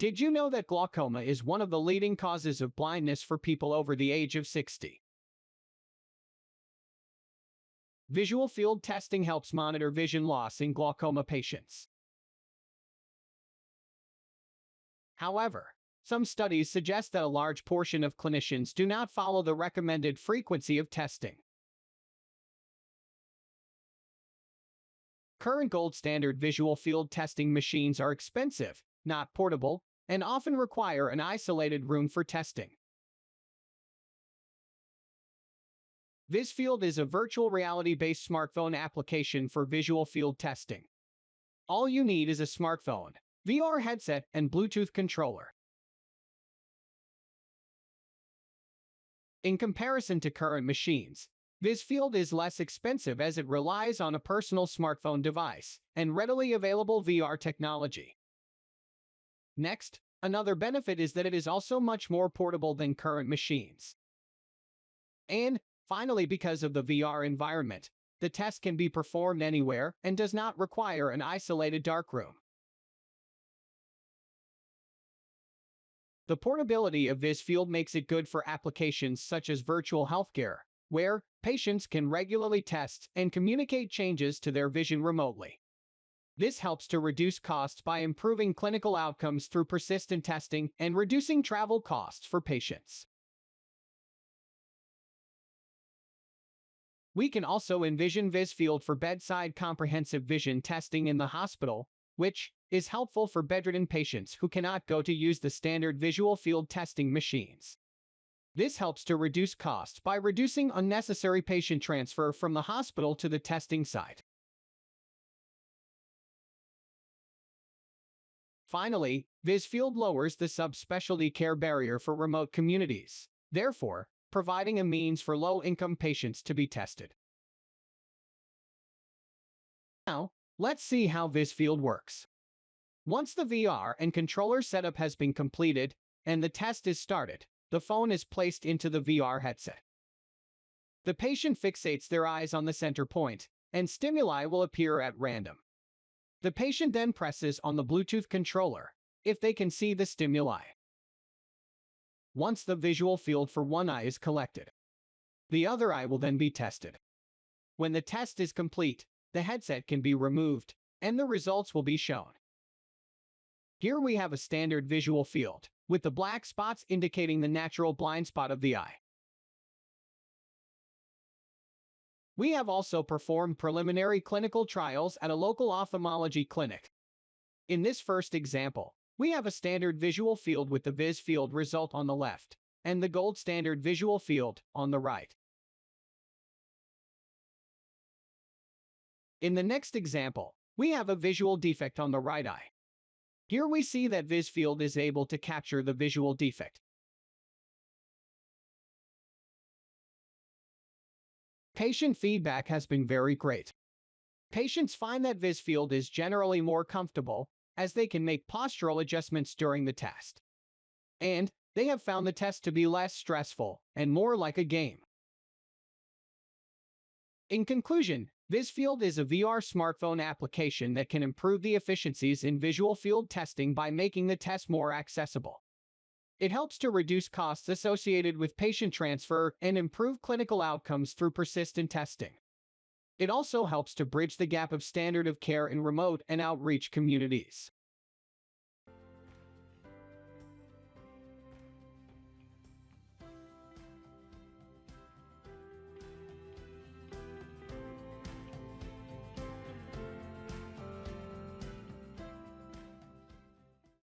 Did you know that glaucoma is one of the leading causes of blindness for people over the age of 60? Visual field testing helps monitor vision loss in glaucoma patients. However, some studies suggest that a large portion of clinicians do not follow the recommended frequency of testing. Current gold standard visual field testing machines are expensive, not portable, and often require an isolated room for testing. VizField is a virtual reality-based smartphone application for visual field testing. All you need is a smartphone, VR headset, and Bluetooth controller. In comparison to current machines, VizField is less expensive as it relies on a personal smartphone device and readily available VR technology. Next, another benefit is that it is also much more portable than current machines. And, finally, because of the VR environment, the test can be performed anywhere and does not require an isolated darkroom. The portability of VizField makes it good for applications such as virtual healthcare, where patients can regularly test and communicate changes to their vision remotely. This helps to reduce costs by improving clinical outcomes through persistent testing and reducing travel costs for patients. We can also envision VizField for bedside comprehensive vision testing in the hospital, which is helpful for bedridden patients who cannot go to use the standard visual field testing machines. This helps to reduce costs by reducing unnecessary patient transfer from the hospital to the testing site. Finally, VizField lowers the subspecialty care barrier for remote communities, therefore, providing a means for low-income patients to be tested. Now, let's see how VizField works. Once the VR and controller setup has been completed and the test is started, the phone is placed into the VR headset. The patient fixates their eyes on the center point, and stimuli will appear at random. The patient then presses on the Bluetooth controller, if they can see the stimuli. Once the visual field for one eye is collected, the other eye will then be tested. When the test is complete, the headset can be removed, and the results will be shown. Here we have a standard visual field, with the black spots indicating the natural blind spot of the eye. We have also performed preliminary clinical trials at a local ophthalmology clinic. In this first example, we have a standard visual field with the VizField result on the left, and the gold standard visual field on the right. In the next example, we have a visual defect on the right eye. Here we see that VizField is able to capture the visual defect. Patient feedback has been very great. Patients find that VizField is generally more comfortable, as they can make postural adjustments during the test. And they have found the test to be less stressful and more like a game. In conclusion, VizField is a VR smartphone application that can improve the efficiencies in visual field testing by making the test more accessible. It helps to reduce costs associated with patient transfer and improve clinical outcomes through persistent testing. It also helps to bridge the gap of standard of care in remote and outreach communities.